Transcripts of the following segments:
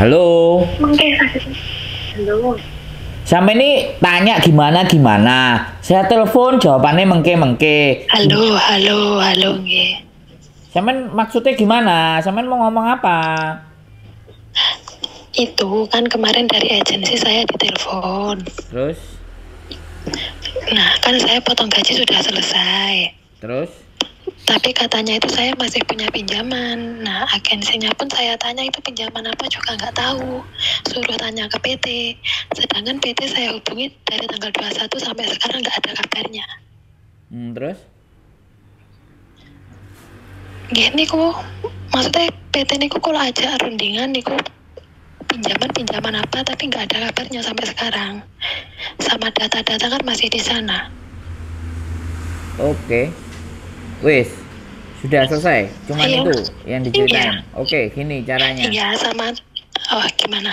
Halo. Halo. Sampai ini tanya gimana gimana. Saya telepon jawabannya mengke. Halo, nggih. Sampai maksudnya gimana? Sampai mau ngomong apa? Itu kan kemarin dari agensi saya ditelepon. Terus? Nah, kan saya potong gaji sudah selesai. Terus? Tapi katanya itu saya masih punya pinjaman. Nah, agensinya pun saya tanya itu pinjaman apa juga nggak tahu. Suruh tanya ke PT. Sedangkan PT saya hubungi dari tanggal 21 sampai sekarang nggak ada kabarnya. Terus? Gini kok, maksudnya PT niku kalau aja rundingan niku pinjaman apa tapi nggak ada kabarnya sampai sekarang. Sama data-data kan masih di sana. Oke. Wis, sudah selesai. Cuman Iya. itu yang diceritain. Iya. Oke, gini caranya. Iya, sama. Oh, gimana?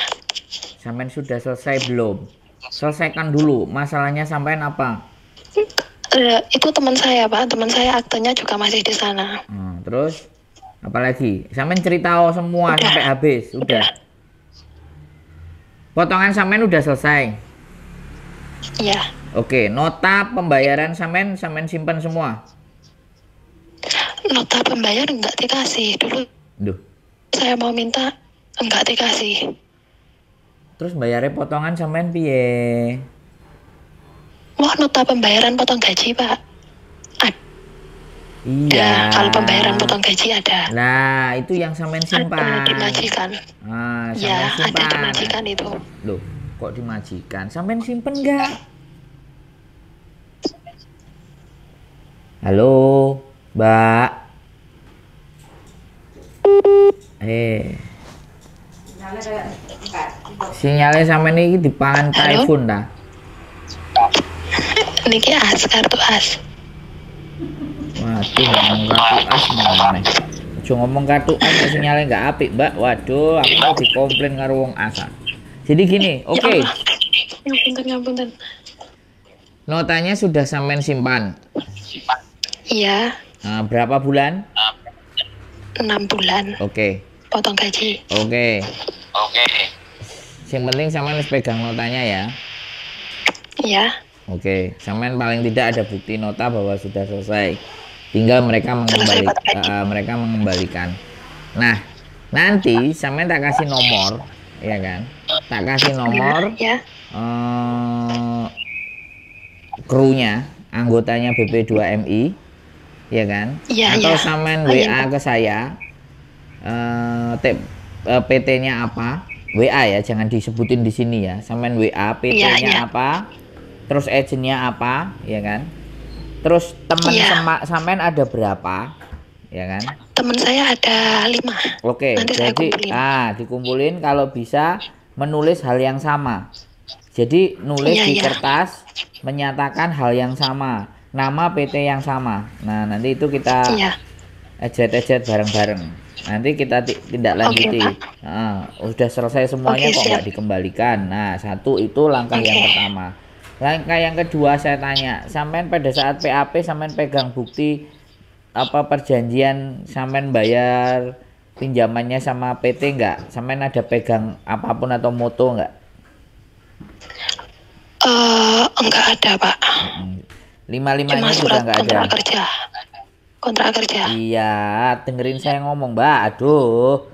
Sampean sudah selesai belum? Selesaikan dulu masalahnya sampean apa? Itu teman saya, Pak. Teman saya aktenya juga masih di sana. Terus apalagi? Sampean cerita semua Udah. sampai habis. Udah. Potongan sampean udah selesai. Iya. Oke, nota pembayaran sampean simpan semua. Nota pembayar nggak dikasih. Dulu Duh. saya mau minta nggak dikasih. Terus bayarnya potongan sampean piye? Wah, nota pembayaran potong gaji, Pak. Iya. Kalau pembayaran potong gaji ada. Nah, itu yang sampean Ada simpan. di majikan. Sampean Ya, ada di simpan. majikan itu. Loh, kok di majikan? Sampean simpen nggak? Halo, Mbak. Sinyalnya sampean ini dipangan Halo? telepon dah. Niki as, kartu as. Waduh, ngomong kartu as mana? Ngomong kartu as sinyalnya nggak apik, Mbak. Waduh, aku mau dikomplain karo wong asa. Jadi gini, oke. Ngapunten. Notanya sudah sampean simpan. Iya, Berapa bulan? 6 bulan. Oke. Potong gaji. Oke. Yang penting sampean harus pegang notanya ya. Iya. Oke, sampean paling tidak ada bukti nota bahwa sudah selesai. Tinggal mereka mengembalikan. Nah, nanti sampean tak kasih nomor, ya kan? Tak kasih nomor. Ya. Krunya, anggotanya BP2MI, ya kan? Iya, Atau iya. sampean Oh, WA iya. ke saya, PT-nya apa? WA ya, jangan disebutin di sini ya. Sampean WA, PT-nya Iya, iya. apa? Terus agennya apa, ya kan? Terus teman Iya. sampean ada berapa, ya kan? Teman saya ada 5. Oke, Nanti saya jadi kumpulin. dikumpulin kalau bisa menulis hal yang sama. Jadi nulis Iya, di iya. kertas menyatakan hal yang sama, nama PT yang sama. Nah, nanti itu kita Iya. ejet bareng-bareng. Nanti kita tindak lanjuti. Oke, Udah selesai semuanya Oke, kok nggak siap. dikembalikan. Nah, satu itu langkah yang Oke. pertama. Langkah yang kedua saya tanya, sampean pada saat PAP sampean pegang bukti apa perjanjian sampean bayar pinjamannya sama PT nggak? Sampean ada pegang apapun atau moto nggak? Enggak ada, Pak. Lima-limanya Cuma juga surat nggak ada. kontrak kerja. Kontrak kerja. Iya, dengerin saya ngomong, Mbak. Aduh,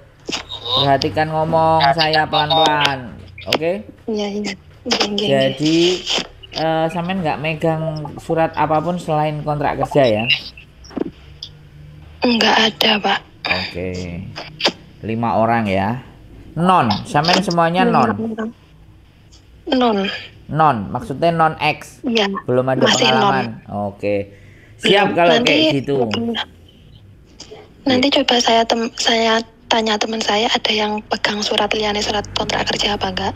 perhatikan ngomong saya pelan-pelan, oke? Iya, iya. Jadi sampean nggak megang surat apapun selain kontrak kerja ya? Enggak ada, Pak. Oke, 5 orang ya. Non, sampean semuanya non. Non, maksudnya non X. Iya. Belum ada Masih pengalaman. Oke, siap kalau kayak gitu. Nanti coba saya tanya teman saya ada yang pegang surat liane surat kontrak kerja apa enggak?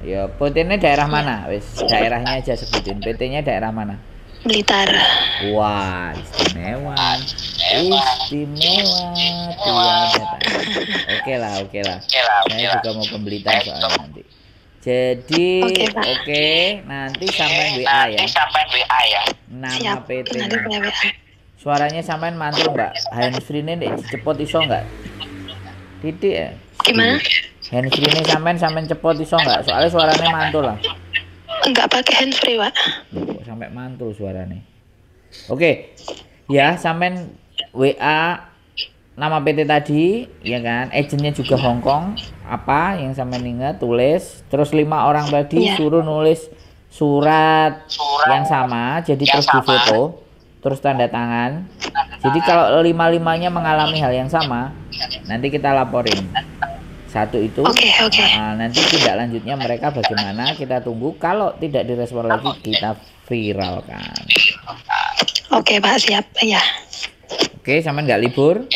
Ya, PT-nya daerah mana? Wis, daerahnya aja sebutin. PT-nya daerah mana? Blitar. Wah, istimewa. Istimewa. Tiada. Oke lah. Saya juga mau ke Blitar soalnya nanti. Jadi, oke, nanti sampean WA ya. Nama Siap. PT. Nanti saya WA. Suaranya sampean mantul nggak? Handsfree-nya cepet iso nggak? Titik ya. Gimana? Handsfree ini sampean cepot iso nggak? Soalnya suaranya mantul lah. Enggak pakai handsfree, Pak. Loh, kok sampai mantul suaranya. Oke. Ya, sampean WA nama PT tadi, ya kan? Agentnya juga Hongkong. Apa yang sampean ingat, tulis. Terus 5 orang tadi suruh nulis surat yang sama, jadi terus difoto, terus tanda tangan. Jadi kalau 5-5-nya mengalami hal yang sama, nanti kita laporin. Satu itu. Oke. Nanti tindak lanjutnya mereka bagaimana, kita tunggu. Kalau tidak direspon lagi, kita viralkan. Oke, Pak, siap. Ya. Oke, sampean nggak libur?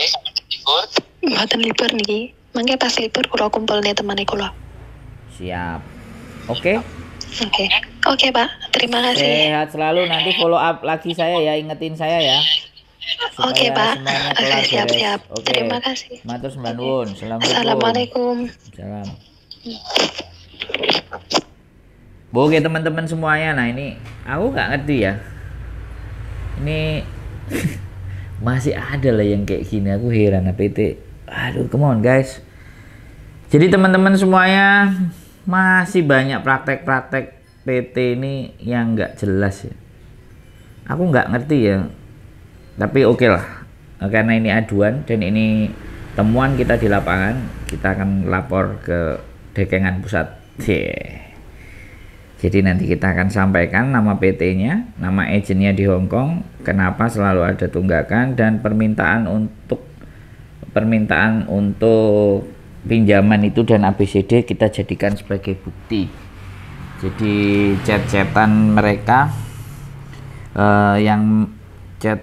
Mboten libur niki. Mangke pas libur kula kumpul nih teman kula. Siap. Oke. Oke, Pak. Terima kasih. Sehat selalu. Nanti follow up lagi saya ya, ingetin saya ya. Oke, Pak. Oke, Siap. Terima kasih. Matur sembah nuwun. Assalamualaikum. Salam. Oke teman-teman semuanya, nah ini aku nggak ngerti ya. Ini masih ada lah yang kayak gini, aku heran PT. Aduh, come on guys. Jadi teman-teman semuanya, masih banyak praktek-praktek PT ini yang nggak jelas ya. Aku nggak ngerti ya. Tapi oke lah, karena ini aduan dan ini temuan kita di lapangan, kita akan lapor ke Dekengan Pusat. Jadi nanti kita akan sampaikan nama PT-nya, nama agennya di Hongkong, kenapa selalu ada tunggakan, dan permintaan untuk pinjaman itu dan ABCD kita jadikan sebagai bukti. Jadi chat-chatan mereka yang chat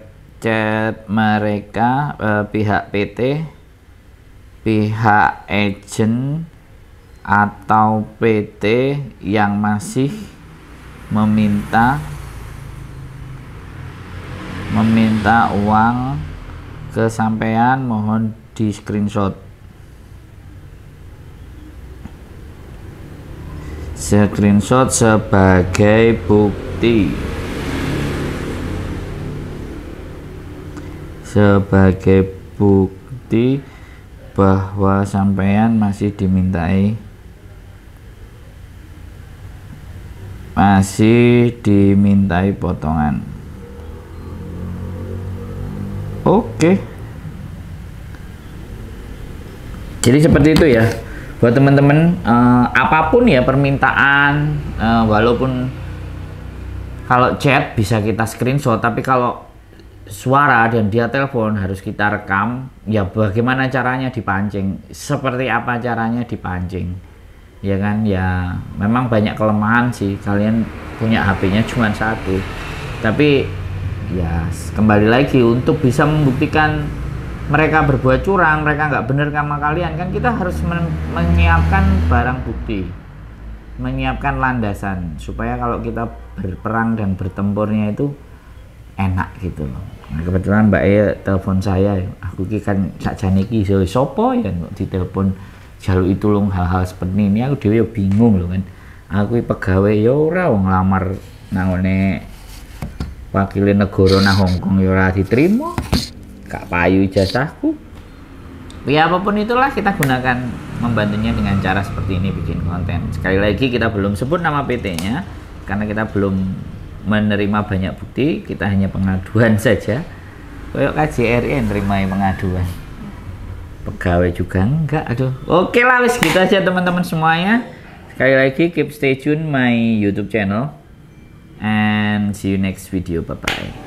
mereka, pihak PT, pihak agent atau PT yang masih meminta uang ke sampean, mohon di screenshot sebagai bukti. Bahwa sampean masih dimintai potongan. Oke. Jadi seperti itu ya. Buat teman-teman, apapun ya permintaan, walaupun kalau chat bisa kita screenshot, tapi kalau suara dan dia telepon harus kita rekam. Ya bagaimana caranya dipancing, seperti apa caranya dipancing, ya kan? Ya memang banyak kelemahan sih, kalian punya HP-nya cuma satu, tapi ya kembali lagi untuk bisa membuktikan mereka berbuat curang, mereka nggak bener sama kalian, kan kita harus menyiapkan barang bukti, menyiapkan landasan supaya kalau kita berperang dan bertempurnya itu enak gitu loh. Nah, kebetulan Mbak E telepon saya, aku kan sakjane iki sopo ya ditelepon jaluk itu loh, hal-hal seperti ini aku dhewe bingung loh kan. Aku pegawai ya ora wong nglamar nangone wakil negara nang Hongkong ya ora diterima. Gak payu ijazahku. Ya apapun itulah, kita gunakan membantunya dengan cara seperti ini bikin konten. Sekali lagi kita belum sebut nama PT-nya karena kita belum menerima banyak bukti, kita hanya pengaduan saja. Kayak KJRI nerima pengaduan, pegawai juga enggak. Aduh, oke lah wis gitu aja teman-teman semuanya. Sekali lagi keep stay tune my YouTube channel and see you next video, bye bye.